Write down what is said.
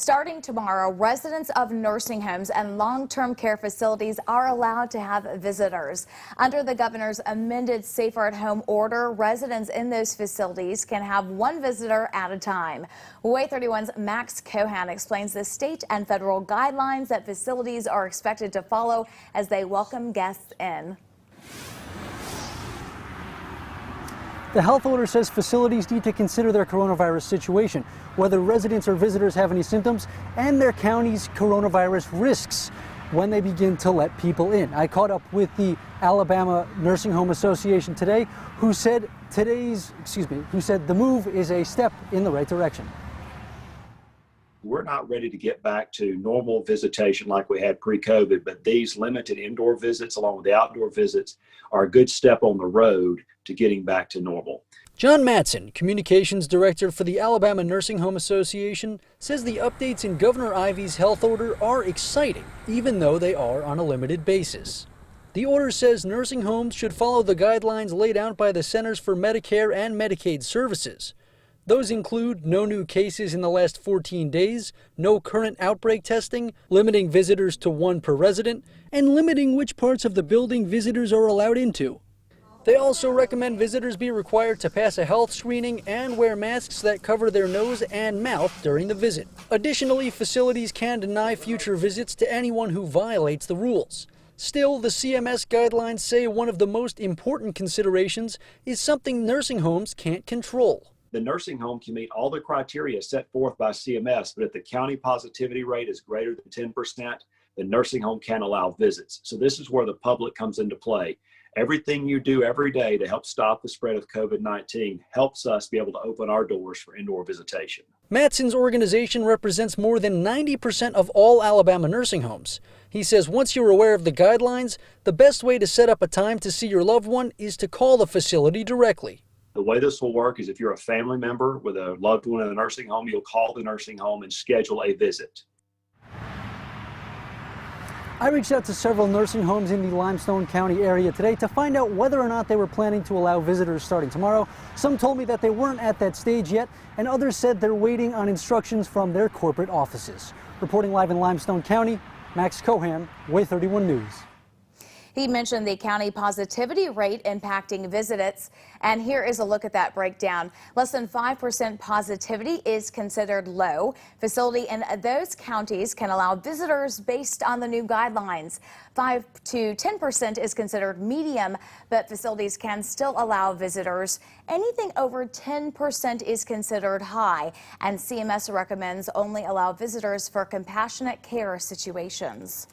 Starting tomorrow, residents of nursing homes and long-term care facilities are allowed to have visitors. Under the governor's amended Safer at Home order, residents in those facilities can have one visitor at a time. Way 31's Max Cohan explains the state and federal guidelines that facilities are expected to follow as they welcome guests in. The health order says facilities need to consider their coronavirus situation, whether residents or visitors have any symptoms, and their county's coronavirus risks when they begin to let people in. I caught up with the Alabama Nursing Home Association today, who said the move is a step in the right direction. We're not ready to get back to normal visitation like we had pre-COVID, but these limited indoor visits along with the outdoor visits are a good step on the road to getting back to normal. John Matson, Communications Director for the Alabama Nursing Home Association, says the updates in Governor Ivey's health order are exciting, even though they are on a limited basis. The order says nursing homes should follow the guidelines laid out by the Centers for Medicare and Medicaid Services. Those include no new cases in the last 14 days, no current outbreak testing, limiting visitors to one per resident, and limiting which parts of the building visitors are allowed into. They also recommend visitors be required to pass a health screening and wear masks that cover their nose and mouth during the visit. Additionally, facilities can deny future visits to anyone who violates the rules. Still, the CMS guidelines say one of the most important considerations is something nursing homes can't control. The nursing home can meet all the criteria set forth by CMS, but if the county positivity rate is greater than 10%, the nursing home can allow visits. So this is where the public comes into play. Everything you do every day to help stop the spread of COVID-19 helps us be able to open our doors for indoor visitation. Matson's organization represents more than 90% of all Alabama nursing homes. He says once you're aware of the guidelines, the best way to set up a time to see your loved one is to call the facility directly. The way this will work is if you're a family member with a loved one in a nursing home, you'll call the nursing home and schedule a visit. I reached out to several nursing homes in the Limestone County area today to find out whether or not they were planning to allow visitors starting tomorrow. Some told me that they weren't at that stage yet, and others said they're waiting on instructions from their corporate offices. Reporting live in Limestone County, Max Cohan, Way 31 News. He mentioned the county positivity rate impacting visits, and here is a look at that breakdown. Less than 5% positivity is considered low. Facility in those counties can allow visitors based on the new guidelines. 5 to 10% is considered medium, but facilities can still allow visitors. Anything over 10% is considered high, and CMS recommends only allow visitors for compassionate care situations.